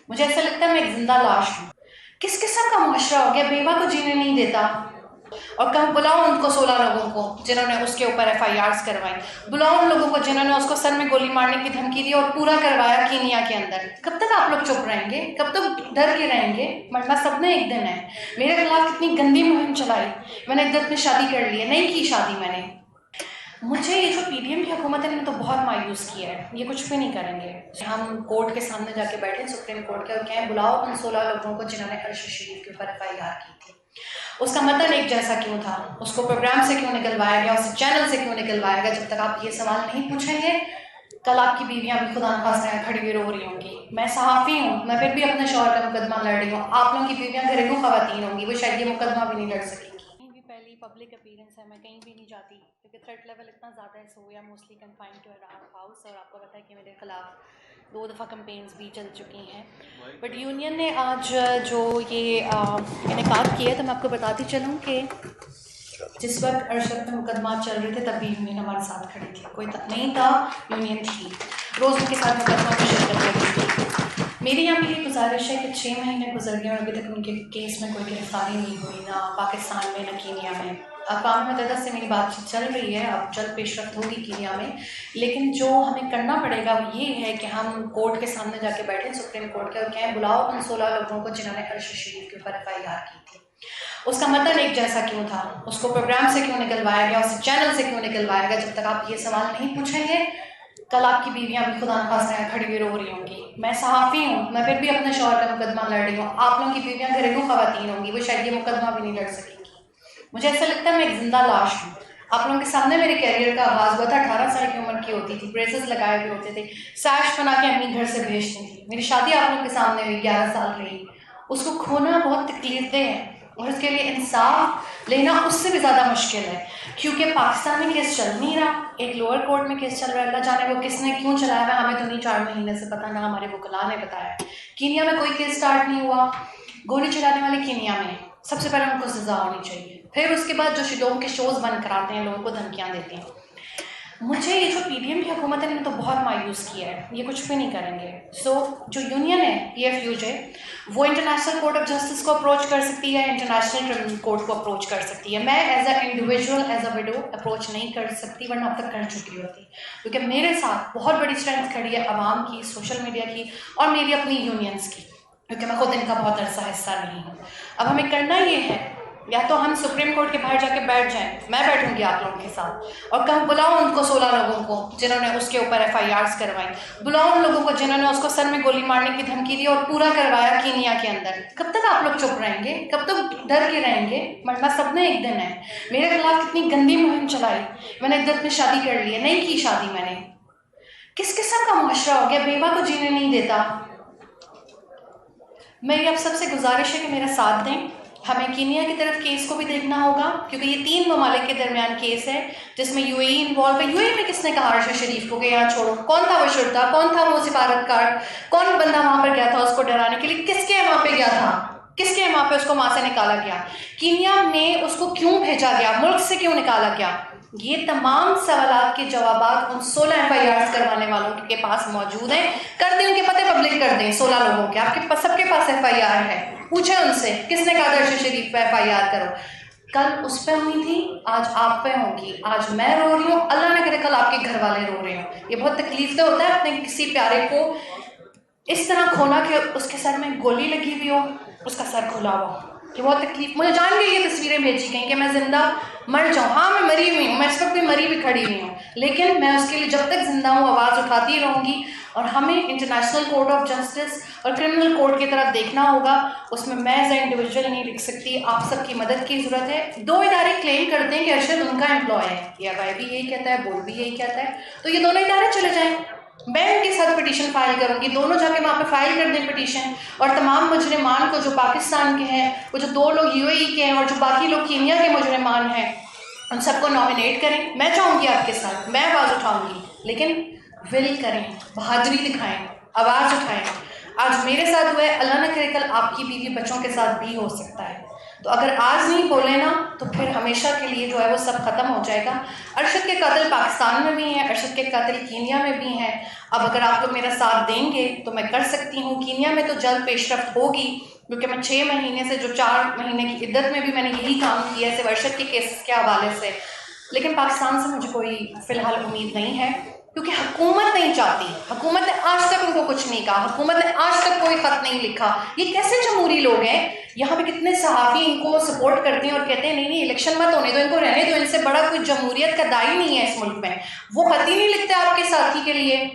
مجھے ایسا لگتا ہے میں ایک زندہ لاش ہوں. کس قسم کا معاشرہ ہو گیا بیوہ کو جینے نہیں دیتا. اور کہاں بلاؤ ان کو 16 لوگوں کو جنہوں نے اس کے اوپر FIRs کروائی. بلاؤ ان لوگوں کو جنہوں نے اس کو سر میں گولی مارنے کی دھمکی دی اور پورا کروایا کینیا کے اندر. کب تک آپ لوگ چپ رہیں گے؟ کب تک ڈر کے رہیں گے؟ مرنا سب نے ایک دن ہے. میرے خلاف کتنی گندی مہم چلائی. میں نے عدت میں شادی کر لی ہے. نہیں کی شادی میں نے. مجھے یہ جو PDM کی حکومت ہے نے تو بہت مایوس کیا ہے. یہ کچھ بھی نہیں کریں گے. ہم کورٹ کے سامنے جا کے بیٹھے سپریم کورٹ کے اور کہیں بلاؤ ان 16 لوگوں کو جنہوں نے عرش شریف کے اوپر FIR کی تھی. اس کا متن ایک جیسا کیوں تھا؟ اس کو پروگرام سے کیوں نکلوایا گیا؟ اسے چینل سے کیوں نکلوایا گیا؟ جب تک آپ یہ سوال نہیں پوچھیں گے کل آپ کی بیویاں بھی خدا نخواستہ کھڑی ہوئی رو رہی ہوں گی. میں صحافی ہوں. میں پھر بھی اپنے شوہر کا مقدمہ لڑ رہی ہوں. آپ لوگوں کی بیویاں گھریلو خواتین ہوں گی. وہ شاید یہ مقدمہ بھی نہیں لڑ سکیں گی. کہیں بھی پہلی پبلک اپیرنس ہے. میں کہیں بھی نہیں جاتی کیونکہ تھریٹ لیول اتنا زیادہ ہے. So we are mostly confined to our house. اور آپ کو پتہ ہے کہ میرے خلاف 2 دفعہ کمپینز بھی چل چکی ہیں. بٹ یونین نے آج جو یہ انعقاد کیا تو میں آپ کو بتاتی چلوں کہ جس وقت ارشد پہ مقدمات چل رہے تھے تب بھی یونین ہمارے ساتھ کھڑی تھی. کوئی نہیں تھا یونین تھی. روز ان کے ساتھ مقدمہ میں شرکت کرتی تھی. میری یہاں کی یہ گزارش ہے کہ 6 مہینے گزر گئے اور ابھی تک ان کے کیس میں کوئی گرفتاری نہیں ہوئی نہ پاکستان میں نہ کینیا میں. اقوام متحدہ سے میری بات چیت چل رہی ہے. اب جلد پیش رفت ہوگی کینیا میں. لیکن جو ہمیں کرنا پڑے گا وہ یہ ہے کہ ہم کورٹ کے سامنے جا کے بیٹھیں سپریم کورٹ کے اور کہیں بلاؤ ان 16 لوگوں کو جنہوں نے عرش شریف کے اوپر FIR کی تھی. اس کا متن ایک جیسا کیوں تھا؟ اس کو پروگرام سے کیوں نکلوایا گیا؟ اسے چینل سے کیوں نکلوایا گیا؟ جب تک آپ یہ سوال نہیں پوچھیں گے کل آپ کی بیویاں بھی خدا نخواستہ کھڑی ہوئی رو رہی ہوں گی. میں صحافی ہوں. میں پھر بھی اپنے شوہر کا مقدمہ لڑ رہی ہوں. آپ لوگوں کی بیویاں گھریلو خواتین ہوں گی. وہ شاید یہ مقدمہ بھی نہیں لڑ سکیں گی. مجھے ایسا لگتا ہے میں ایک زندہ لاش ہوں. آپ لوگوں کے سامنے میرے کیریئر کا آغاز ہوا تھا. 18 سال کی عمر کی ہوتی تھی. بریسز لگائے ہوئے ہوتے تھے. سیش بنا کے اپنی گھر سے بھیجتی تھی. میری شادی آپ لوگوں کے سامنے ہوئی. 11 سال رہی. اس کو کھونا بہت تکلیف دہ ہے اور اس کے لیے انصاف لینا اس سے بھی زیادہ مشکل ہے کیونکہ پاکستان میں کیس چل نہیں رہا. ایک لوور کورٹ میں کیس چل رہا ہے. اللہ جانے وہ کس نے کیوں چلایا ہے. ہمیں تو نہیں 4 مہینے سے پتہ نہ ہمارے وکلاء نے بتایا. کینیا میں کوئی کیس سٹارٹ نہیں ہوا. گولی چلانے والے کینیا میں. سب سے پہلے ان کو سزا ہونی چاہیے. پھر اس کے بعد جو لوگوں کے شوز بند کراتے ہیں لوگوں کو دھمکیاں دیتے ہیں. مجھے یہ جو PDM کی حکومت ہے نے تو بہت مایوس کیا ہے. یہ کچھ بھی نہیں کریں گے. سو جو یونین ہے PFUJ وہ انٹرنیشنل کورٹ آف جسٹس کو اپروچ کر سکتی ہے. انٹرنیشنل کرمنل کورٹ کو اپروچ کر سکتی ہے. میں as a individual as a وڈو approach نہیں کر سکتی ورنہ اب تک کر چکی ہوتی کیونکہ میرے ساتھ بہت بڑی اسٹرینتھ کھڑی ہے عوام کی, سوشل میڈیا کی اور میری اپنی یونینس کی کیونکہ میں خود ان کا بہت عرصہ حصہ نہیں ہوں. اب ہمیں کرنا یہ ہے یا تو ہم سپریم کورٹ کے باہر جا کے بیٹھ جائیں. میں بیٹھوں گی آپ لوگوں کے ساتھ اور کہاں بلاؤ ان کو 16 لوگوں کو جنہوں نے اس کے اوپر FIRs کروائی. بلاؤ ان لوگوں کو جنہوں نے اس کو سر میں گولی مارنے کی دھمکی دی اور پورا کروایا کینیا کے اندر. کب تک آپ لوگ چپ رہیں گے؟ کب تک ڈر کے رہیں گے؟ مرنا سب نے ایک دن ہے. میرے خلاف کتنی گندی مہم چلائی. میں نے عدت میں شادی کر لی ہے. نہیں کی شادی میں نے. کس قسم کا معاشرہ ہو گیا بیوہ کو جینے نہیں دیتا. میری آپ سب سے گزارش ہے کہ میرا ساتھ دیں. ہمیں کینیا کی طرف کیس کو بھی دیکھنا ہوگا کیونکہ یہ 3 ممالک کے درمیان کیس ہے جس میں UAE انوالو ہے. UAE میں کس نے کہا عرش شریف کو کہ یہاں چھوڑو؟ کون تھا وہ شرطا؟ کون تھا وہ سفارتکار؟ کون بندہ وہاں پر گیا تھا اس کو ڈرانے کے لیے؟ کس کے وہاں پہ گیا تھا؟ کس کے وہاں پہ اس کو وہاں سے نکالا گیا؟ کینیا میں اس کو کیوں بھیجا گیا؟ ملک سے کیوں نکالا گیا؟ یہ تمام سوالات کے جوابات ان 16 FIRs کروانے والوں کے پاس موجود ہیں. کر دیں ان کے پتے پبلک کر دیں. 16 لوگوں کے آپ کے پاس سب کے پاس FIR ہے. پوچھیں ان سے کس نے کہا عرش شریف پہ FIR کرو. کل اس پہ ہوئی تھی, آج آپ پہ ہوگی. آج میں رو رہی ہوں, اللہ نہ کرے کل آپ کے گھر والے رو رہے ہوں. یہ بہت تکلیف دہ ہوتا ہے اپنے کسی پیارے کو اس طرح کھونا کہ اس کے سر میں گولی لگی ہوئی ہو, اس کا سر کھلا ہوا. یہ بہت تکلیف. مجھے جان کے یہ تصویریں بھیجی گئیں کہ میں زندہ مر جاؤں. ہاں میں مری ہوئی ہوں. میں اس وقت بھی مری ہوئی کھڑی ہوئی ہوں لیکن میں اس کے لیے جب تک زندہ ہوں آواز اٹھاتی رہوں گی. اور ہمیں انٹرنیشنل کورٹ آف جسٹس اور کرمنل کورٹ کی طرف دیکھنا ہوگا. اس میں ایز اے انڈیویجول نہیں لکھ سکتی. آپ سب کی مدد کی ضرورت ہے. 2 ادارے کلیم کرتے ہیں کہ ارشد ان کا امپلائی ہے. PFI بھی یہی کہتا ہے, بورڈ بھی یہی کہتا ہے. تو یہ دونوں ادارے چلے جائیں. میں ان کے ساتھ پٹیشن فائل کروں گی. دونوں جا کے وہاں پہ فائل کر دیں پٹیشن. اور تمام مجرمان کو جو پاکستان کے ہیں, وہ جو 2 لوگ UAE کے ہیں اور جو باقی لوگ کینیا کے مجرمان ہیں, ان سب کو نامینیٹ کریں. میں چاہوں گی آپ کے ساتھ, میں آواز اٹھاؤں گی لیکن ول کریں, بہادری دکھائیں, آواز اٹھائیں. آج میرے ساتھ ہوا ہے, اللہ نہ کرے کل آپ کی بیوی بچوں کے ساتھ بھی ہو سکتا ہے. تو اگر آج نہیں بولے نا تو پھر ہمیشہ کے لیے جو ہے وہ سب ختم ہو جائے گا. ارشد کے قاتل پاکستان میں بھی ہیں, ارشد کے قاتل کینیا میں بھی ہیں. اب اگر آپ لوگ میرا ساتھ دیں گے تو میں کر سکتی ہوں. کینیا میں تو جلد پیش رفت ہوگی, کیونکہ میں 6 مہینے سے, جو 4 مہینے کی عدت میں بھی میں نے یہی کام کیا ہے صرف ارشد کے کیسز کے حوالے سے. لیکن پاکستان سے مجھے کوئی فی الحال امید نہیں ہے, کیونکہ حکومت نہیں چاہتی. حکومت نے آج تک ان کو کچھ نہیں کہا, حکومت نے آج تک کوئی خط نہیں لکھا. یہ کیسے جمہوری لوگ ہیں؟ یہاں پہ کتنے صحافی ان کو سپورٹ کرتے ہیں اور کہتے ہیں نہیں نہیں الیکشن مت ہونے دو, ان کو رہنے دو, ان سے بڑا کوئی جمہوریت کا داعی نہیں ہے اس ملک میں. وہ خط ہی نہیں لکھتے آپ کے ساتھی کے لیے.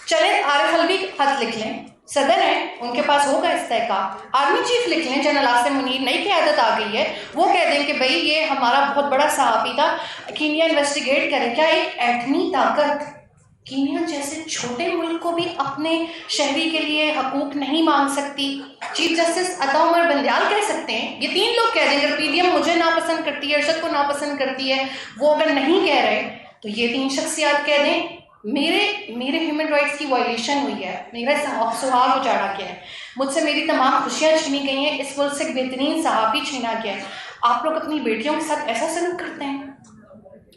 چلیں عارف الوی خط لکھ لیں, صدر ہیں ان کے پاس ہوگا استحقاق. آرمی چیف لکھ لیں, جنرل عاصم منیر, نئی قیادت آ گئی ہے, وہ کہہ دیں کہ بھئی یہ ہمارا بہت بڑا صحافی تھا, کینیا انویسٹیگیٹ کرے. کیا ایک ایٹمی طاقت کینیا جیسے چھوٹے ملک کو بھی اپنے شہری کے لیے حقوق نہیں مانگ سکتی؟ چیف جسٹس عطا عمر بندیال کہہ سکتے ہیں, یہ 3 لوگ کہہ دیں. اگر پی ڈی ایم مجھے ناپسند کرتی ہے, ارشد کو ناپسند کرتی ہے, وہ اگر نہیں کہہ رہے تو یہ 3 شخصیات کہہ دیں میرے ہیومن رائٹس کی وائلیشن ہوئی ہے, میرا سہاگ اجاڑا گیا ہے, مجھ سے میری تمام خوشیاں چھینی گئی ہیں, اس ملک سے ایک بہترین صحافی چھینا گیا ہے. آپ لوگ اپنی بیٹیوں کے ساتھ ایسا سلوک کرتے ہیں,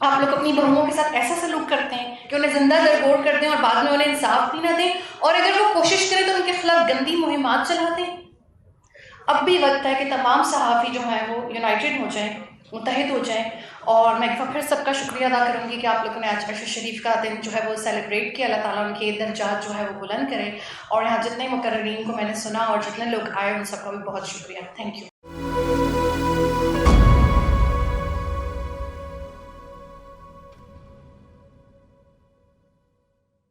آپ لوگ اپنی بہوؤں کے ساتھ ایسا سلوک کرتے ہیں کہ انہیں زندہ درگور کر دیں اور بعد میں انہیں انصاف بھی نہ دیں, اور اگر وہ کوشش کریں تو ان کے خلاف گندی مہمات چلا دیں. اب بھی وقت ہے کہ تمام صحافی جو ہیں وہ یونائٹڈ ہو جائیں, متحد ہو جائیں. اور میں ایک بار پھر سب کا شکریہ ادا کروں گی کہ آپ لوگوں نے آج عرش شریف کا دن جو ہے وہ سیلیبریٹ کیا. اللہ تعالیٰ ان کے درجات جو ہے وہ بلند کرے. اور یہاں جتنے مقررین کو میں نے سنا اور جتنے لوگ آئے ان سب کا بھی بہت شکریہ. Thank you.